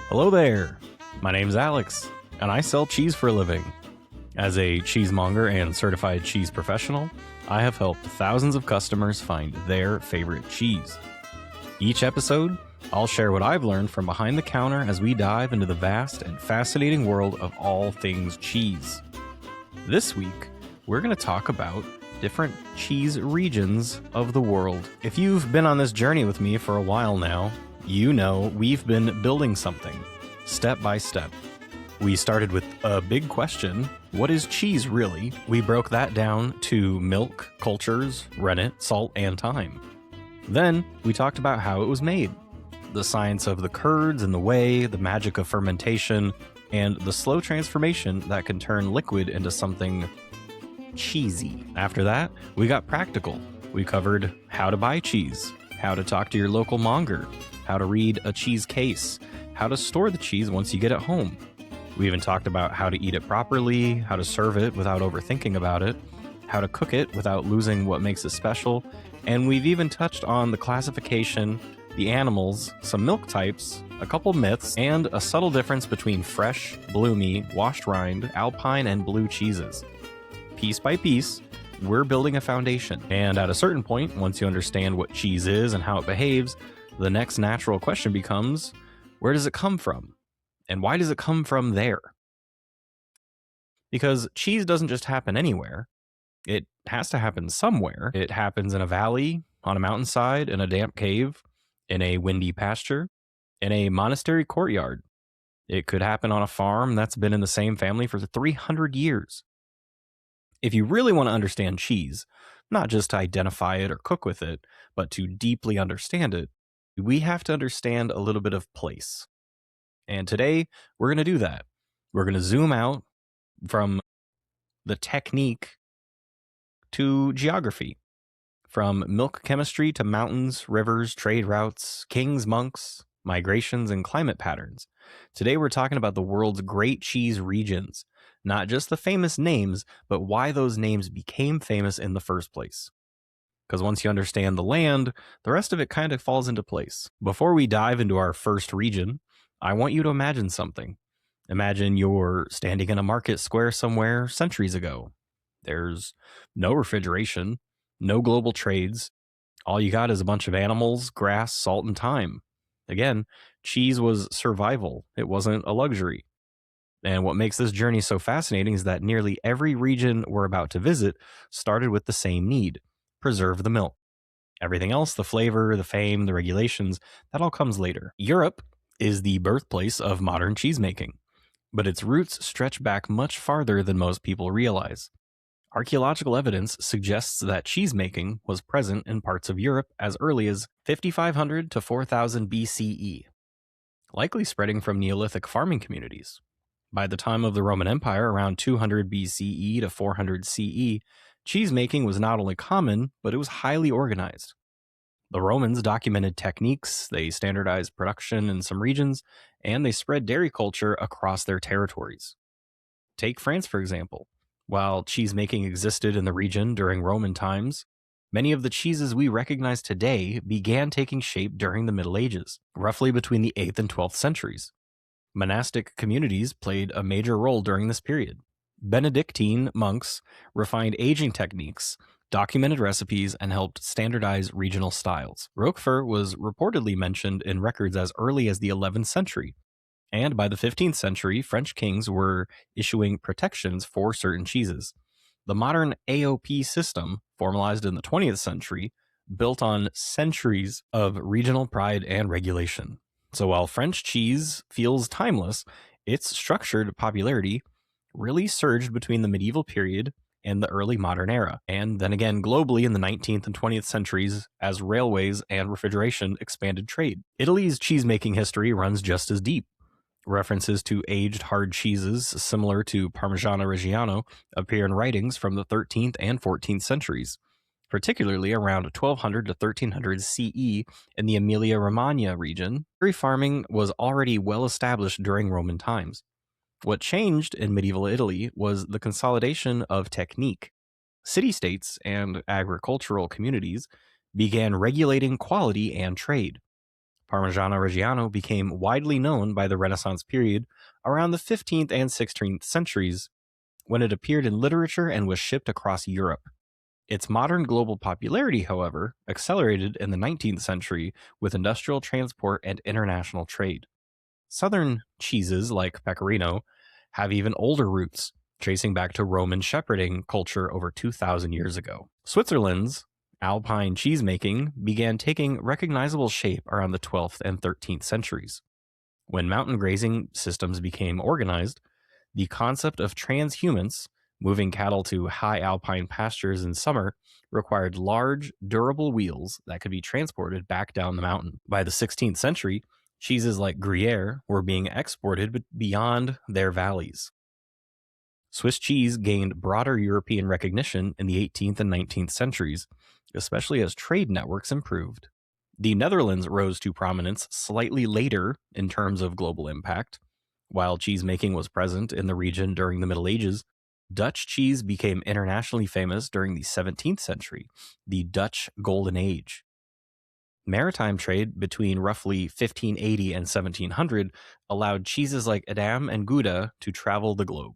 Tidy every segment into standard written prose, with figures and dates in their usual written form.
Hello there, my name's Alex, and I sell cheese for a living. As a cheesemonger and certified cheese professional, I have helped thousands of customers find their favorite cheese. Each episode, I'll share what I've learned from behind the counter as we dive into the vast and fascinating world of all things cheese. This week, we're going to talk about different cheese regions of the world. If you've been on this journey with me for a while now, you know we've been building something, step by step. We started with a big question: what is cheese really? We broke that down to milk, cultures, rennet, salt, and thyme. Then we talked about how it was made, the science of the curds and the whey, the magic of fermentation, and the slow transformation that can turn liquid into something cheesy. After that, we got practical. We covered how to buy cheese, how to talk to your local monger, how to read a cheese case, how to store the cheese once you get it home. We even talked about how to eat it properly, how to serve it without overthinking about it, how to cook it without losing what makes it special, and we've even touched on the classification, the animals, some milk types, a couple myths, and a subtle difference between fresh, bloomy, washed rind, alpine, and blue cheeses. Piece by piece, we're building a foundation, and at a certain point, once you understand what cheese is and how it behaves, the next natural question becomes, where does it come from? And why does it come from there? Because cheese doesn't just happen anywhere. It has to happen somewhere. It happens in a valley, on a mountainside, in a damp cave, in a windy pasture, in a monastery courtyard. It could happen on a farm that's been in the same family for 300 years. If you really want to understand cheese, not just to identify it or cook with it, but to deeply understand it, we have to understand a little bit of place. And today, we're going to do that. We're going to zoom out from the technique to geography, from milk chemistry to mountains, rivers, trade routes, kings, monks, migrations, and climate patterns. Today, we're talking about the world's great cheese regions, not just the famous names, but why those names became famous in the first place. Because once you understand the land, the rest of it kind of falls into place. Before we dive into our first region, I want you to imagine something. Imagine you're standing in a market square somewhere centuries ago. There's no refrigeration, no global trades. All you got is a bunch of animals, grass, salt, and thyme. Again, cheese was survival. It wasn't a luxury. And what makes this journey so fascinating is that nearly every region we're about to visit started with the same need: preserve the milk. Everything else, the flavor, the fame, the regulations, that all comes later. Europe is the birthplace of modern cheesemaking, but its roots stretch back much farther than most people realize. Archaeological evidence suggests that cheesemaking was present in parts of Europe as early as 5500 to 4000 BCE, likely spreading from Neolithic farming communities. By the time of the Roman Empire, around 200 BCE to 400 CE, cheesemaking was not only common, but it was highly organized. The Romans documented techniques, they standardized production in some regions, and they spread dairy culture across their territories. Take France, for example. While cheesemaking existed in the region during Roman times, many of the cheeses we recognize today began taking shape during the Middle Ages, roughly between the 8th and 12th centuries. Monastic communities played a major role during this period. Benedictine monks refined aging techniques, documented recipes, and helped standardize regional styles. Roquefort was reportedly mentioned in records as early as the 11th century, and by the 15th century, French kings were issuing protections for certain cheeses. The modern AOP system, formalized in the 20th century, built on centuries of regional pride and regulation. So while French cheese feels timeless, its structured popularity really surged between the medieval period and the early modern era, and then again globally in the 19th and 20th centuries as railways and refrigeration expanded trade. Italy's cheesemaking history runs just as deep. References to aged hard cheeses similar to Parmigiano Reggiano appear in writings from the 13th and 14th centuries, particularly around 1200 to 1300 CE in the Emilia-Romagna region. Dairy farming was already well established during Roman times. What changed in medieval Italy was the consolidation of technique. City-states and agricultural communities began regulating quality and trade. Parmigiano Reggiano became widely known by the Renaissance period around the 15th and 16th centuries when it appeared in literature and was shipped across Europe. Its modern global popularity, however, accelerated in the 19th century with industrial transport and international trade. Southern cheeses like Pecorino have even older roots, tracing back to Roman shepherding culture over 2,000 years ago. Switzerland's Alpine cheesemaking began taking recognizable shape around the 12th and 13th centuries. When mountain grazing systems became organized, the concept of transhumance, moving cattle to high alpine pastures in summer, required large, durable wheels that could be transported back down the mountain. By the 16th century, cheeses like Gruyere were being exported beyond their valleys. Swiss cheese gained broader European recognition in the 18th and 19th centuries, especially as trade networks improved. The Netherlands rose to prominence slightly later in terms of global impact. While cheesemaking was present in the region during the Middle Ages, Dutch cheese became internationally famous during the 17th century, the Dutch Golden Age. Maritime trade between roughly 1580 and 1700 allowed cheeses like Edam and Gouda to travel the globe.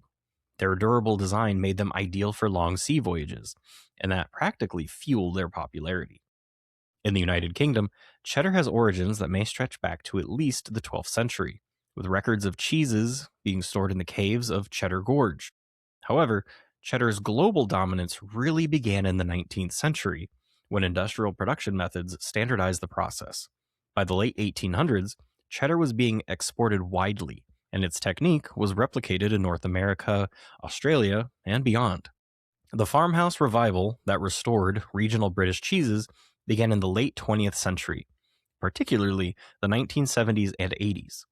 Their durable design made them ideal for long sea voyages, and that practically fueled their popularity. In the United Kingdom, cheddar has origins that may stretch back to at least the 12th century, with records of cheeses being stored in the caves of Cheddar Gorge. However, cheddar's global dominance really began in the 19th century, when industrial production methods standardized the process. By the late 1800s, cheddar was being exported widely, and its technique was replicated in North America, Australia, and beyond. The farmhouse revival that restored regional British cheeses began in the late 20th century, particularly the 1970s and 80s.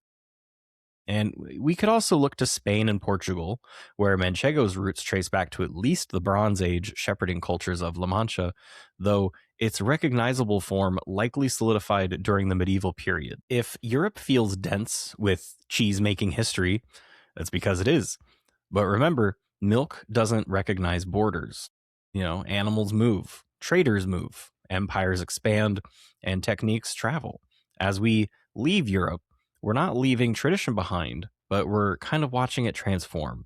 And we could also look to Spain and Portugal, where Manchego's roots trace back to at least the Bronze Age shepherding cultures of La Mancha, though its recognizable form likely solidified during the medieval period. If Europe feels dense with cheese-making history, that's because it is. But remember, milk doesn't recognize borders. Animals move, traders move, empires expand, and techniques travel. As we leave Europe, we're not leaving tradition behind, but we're kind of watching it transform.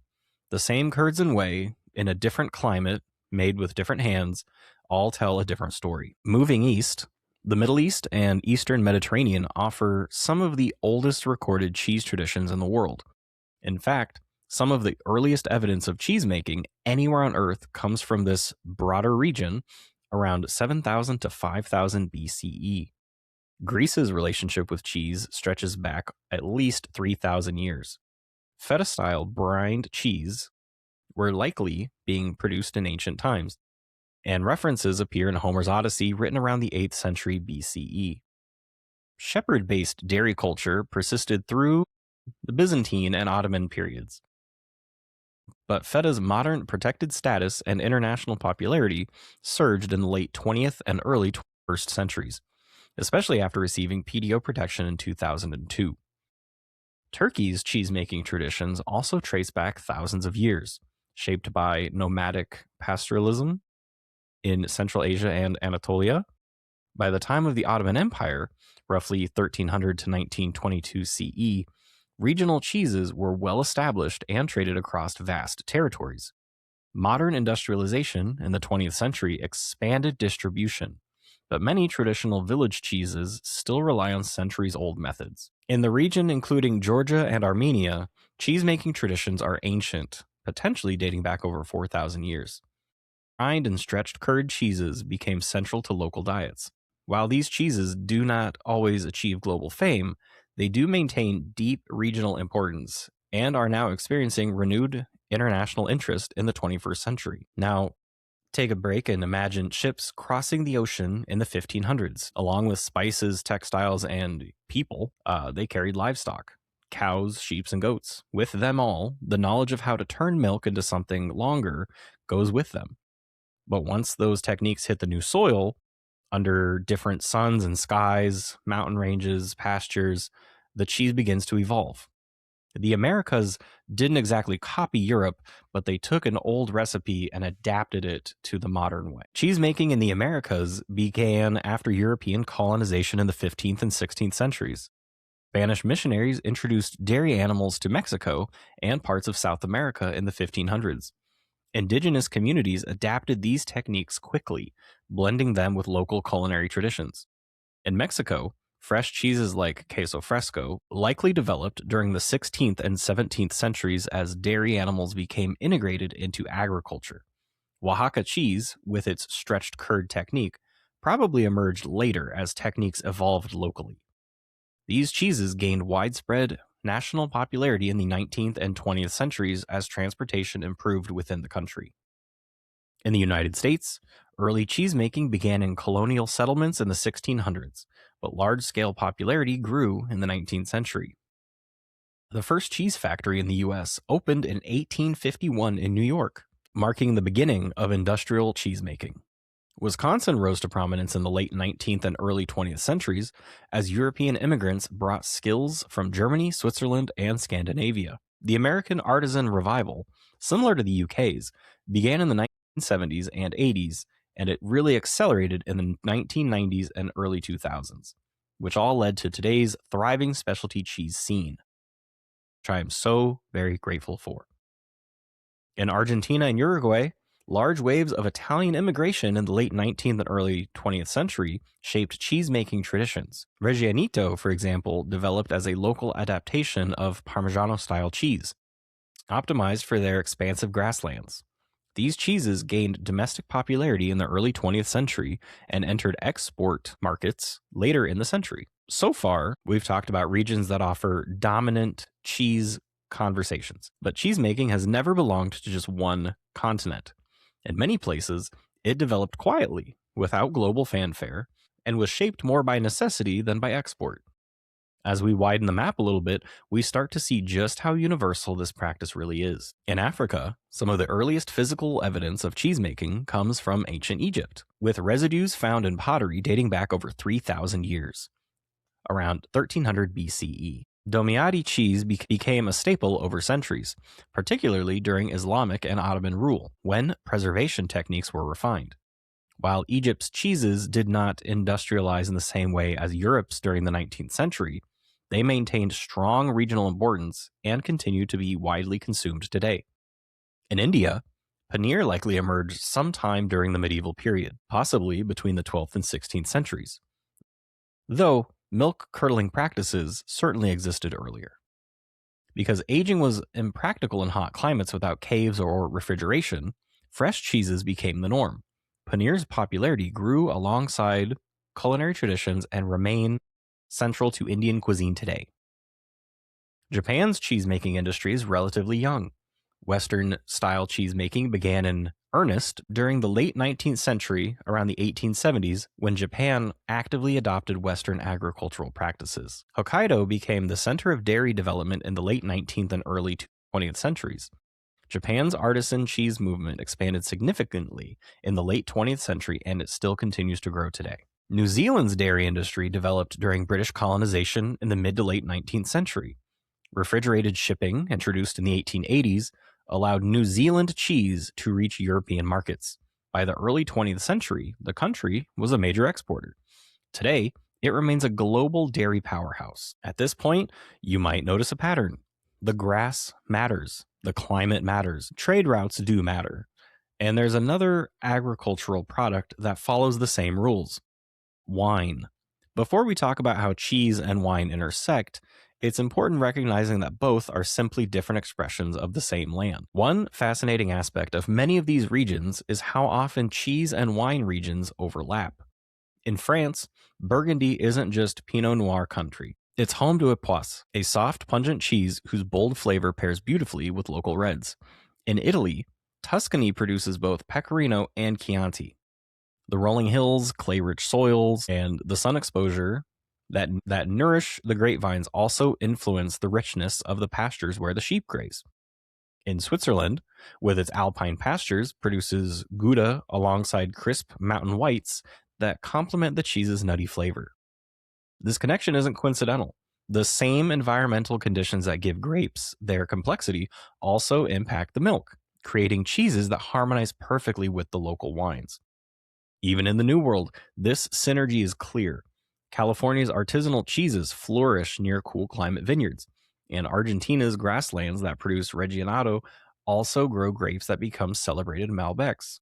The same curds and whey in a different climate, made with different hands, all tell a different story. Moving east, the Middle East and Eastern Mediterranean offer some of the oldest recorded cheese traditions in the world. In fact, some of the earliest evidence of cheese making anywhere on Earth comes from this broader region around 7,000 to 5,000 BCE. Greece's relationship with cheese stretches back at least 3,000 years. Feta-style brined cheese were likely being produced in ancient times, and references appear in Homer's Odyssey written around the 8th century BCE. Shepherd-based dairy culture persisted through the Byzantine and Ottoman periods. But feta's modern protected status and international popularity surged in the late 20th and early 21st centuries, especially after receiving PDO protection in 2002. Turkey's cheesemaking traditions also trace back thousands of years, shaped by nomadic pastoralism in Central Asia and Anatolia. By the time of the Ottoman Empire, roughly 1300 to 1922 CE, regional cheeses were well established and traded across vast territories. Modern industrialization in the 20th century expanded distribution, but many traditional village cheeses still rely on centuries-old methods. In the region including Georgia and Armenia, cheese-making traditions are ancient, potentially dating back over 4,000 years. Brined and stretched curd cheeses became central to local diets. While these cheeses do not always achieve global fame, they do maintain deep regional importance and are now experiencing renewed international interest in the 21st century. Now, take a break and imagine ships crossing the ocean in the 1500s. Along with spices, textiles, and people, they carried livestock, cows, sheep, and goats. With them all, the knowledge of how to turn milk into something longer goes with them. But once those techniques hit the new soil, under different suns and skies, mountain ranges, pastures, the cheese begins to evolve. The Americas didn't exactly copy Europe, but they took an old recipe and adapted it to the modern way. Cheesemaking in the Americas began after European colonization in the 15th and 16th centuries. Spanish missionaries introduced dairy animals to Mexico and parts of South America in the 1500s. Indigenous communities adapted these techniques quickly, blending them with local culinary traditions. In Mexico, fresh cheeses like queso fresco likely developed during the 16th and 17th centuries as dairy animals became integrated into agriculture. Oaxaca cheese, with its stretched curd technique, probably emerged later as techniques evolved locally. These cheeses gained widespread national popularity in the 19th and 20th centuries as transportation improved within the country. In the United States, early cheesemaking began in colonial settlements in the 1600s, but large-scale popularity grew in the 19th century. The first cheese factory in the U.S. opened in 1851 in New York, marking the beginning of industrial cheesemaking. Wisconsin rose to prominence in the late 19th and early 20th centuries as European immigrants brought skills from Germany, Switzerland, and Scandinavia. The American artisan revival, similar to the UK's, began in the 1970s and 80s, and it really accelerated in the 1990s and early 2000s, which all led to today's thriving specialty cheese scene, which I am so very grateful for. In Argentina and Uruguay, large waves of Italian immigration in the late 19th and early 20th century shaped cheese-making traditions. Reggianito, for example, developed as a local adaptation of Parmigiano-style cheese, optimized for their expansive grasslands. These cheeses gained domestic popularity in the early 20th century and entered export markets later in the century. So far, we've talked about regions that offer dominant cheese conversations, but cheesemaking has never belonged to just one continent. In many places, it developed quietly, without global fanfare, and was shaped more by necessity than by export. As we widen the map a little bit, we start to see just how universal this practice really is. In Africa, some of the earliest physical evidence of cheesemaking comes from ancient Egypt, with residues found in pottery dating back over 3,000 years, around 1300 BCE. Domiati cheese became a staple over centuries, particularly during Islamic and Ottoman rule, when preservation techniques were refined. While Egypt's cheeses did not industrialize in the same way as Europe's during the 19th century, they maintained strong regional importance and continue to be widely consumed today. In India, paneer likely emerged sometime during the medieval period, possibly between the 12th and 16th centuries, though milk curdling practices certainly existed earlier. Because aging was impractical in hot climates without caves or refrigeration, fresh cheeses became the norm. Paneer's popularity grew alongside culinary traditions and remain central to Indian cuisine today. Japan's cheesemaking industry is relatively young. Western-style cheesemaking began in earnest during the late 19th century, around the 1870s, when Japan actively adopted Western agricultural practices. Hokkaido became the center of dairy development in the late 19th and early 20th centuries. Japan's artisan cheese movement expanded significantly in the late 20th century, and it still continues to grow today. New Zealand's dairy industry developed during British colonization in the mid to late 19th century. Refrigerated shipping, introduced in the 1880s, allowed New Zealand cheese to reach European markets. By the early 20th century, the country was a major exporter. Today, it remains a global dairy powerhouse. At this point, you might notice a pattern. The grass matters. The climate matters. Trade routes do matter. And there's another agricultural product that follows the same rules: wine. Before we talk about how cheese and wine intersect, it's important recognizing that both are simply different expressions of the same land. One fascinating aspect of many of these regions is how often cheese and wine regions overlap. In France, Burgundy isn't just Pinot Noir country. It's home to Epoisses, a soft, pungent cheese whose bold flavor pairs beautifully with local reds. In Italy, Tuscany produces both Pecorino and Chianti. The rolling hills, clay-rich soils, and the sun exposure that nourish the grapevines also influence the richness of the pastures where the sheep graze. In Switzerland, with its alpine pastures, produces Gouda alongside crisp mountain whites that complement the cheese's nutty flavor. This connection isn't coincidental. The same environmental conditions that give grapes their complexity also impact the milk, creating cheeses that harmonize perfectly with the local wines. Even in the New World, this synergy is clear. California's artisanal cheeses flourish near cool climate vineyards, and Argentina's grasslands that produce Regionado also grow grapes that become celebrated Malbecs.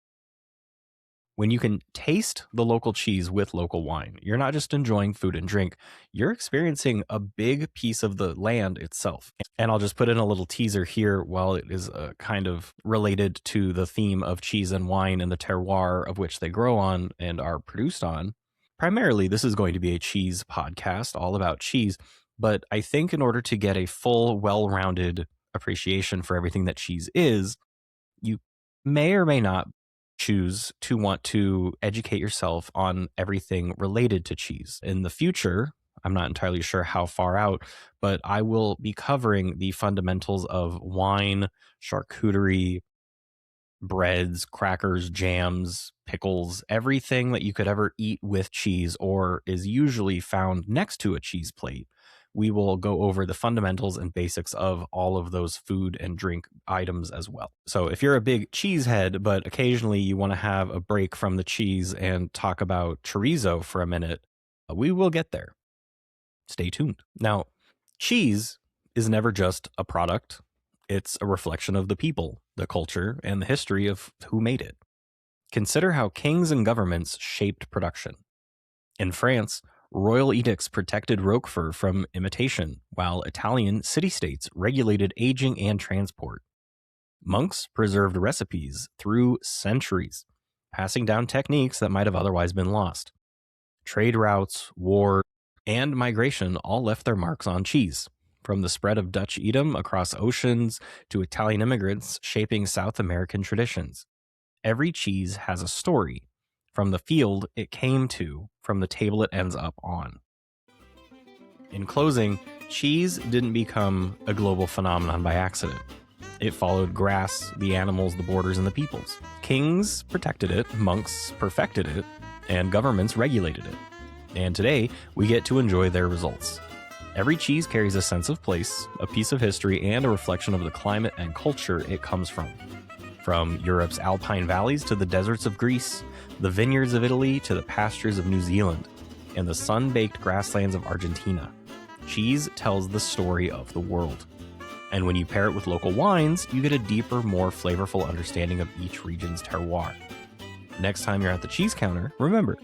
When you can taste the local cheese with local wine, you're not just enjoying food and drink, you're experiencing a big piece of the land itself. And I'll just put in a little teaser here while it is kind of related to the theme of cheese and wine and the terroir of which they grow on and are produced on. Primarily, this is going to be a cheese podcast all about cheese, but I think in order to get a full, well rounded appreciation for everything that cheese is, you may or may not choose to want to educate yourself on everything related to cheese. In the future, I'm not entirely sure how far out, but I will be covering the fundamentals of wine, charcuterie, breads, crackers, jams, pickles, everything that you could ever eat with cheese or is usually found next to a cheese plate. We will go over the fundamentals and basics of all of those food and drink items as well. So if you're a big cheese head, but occasionally you want to have a break from the cheese and talk about chorizo for a minute, we will get there. Stay tuned. Now, cheese is never just a product. It's a reflection of the people, the culture, and the history of who made it. Consider how kings and governments shaped production. In France, royal edicts protected Roquefort from imitation, while Italian city-states regulated aging and transport. Monks preserved recipes through centuries, passing down techniques that might have otherwise been lost. Trade routes, war, and migration all left their marks on cheese, from the spread of Dutch Edam across oceans to Italian immigrants shaping South American traditions. Every cheese has a story, from the field it came to, from the table it ends up on. In closing, cheese didn't become a global phenomenon by accident. It followed grass, the animals, the borders, and the peoples. Kings protected it, monks perfected it, and governments regulated it. And today, we get to enjoy their results. Every cheese carries a sense of place, a piece of history, and a reflection of the climate and culture it comes from. From Europe's alpine valleys to the deserts of Greece, the vineyards of Italy to the pastures of New Zealand, and the sun-baked grasslands of Argentina, cheese tells the story of the world. And when you pair it with local wines, you get a deeper, more flavorful understanding of each region's terroir. Next time you're at the cheese counter, remember,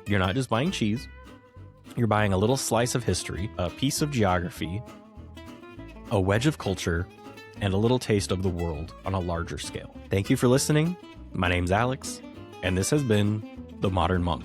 you're not just buying cheese, you're buying a little slice of history, a piece of geography, a wedge of culture, and a little taste of the world on a larger scale. Thank you for listening. My name's Alex, and this has been The Modern Monk.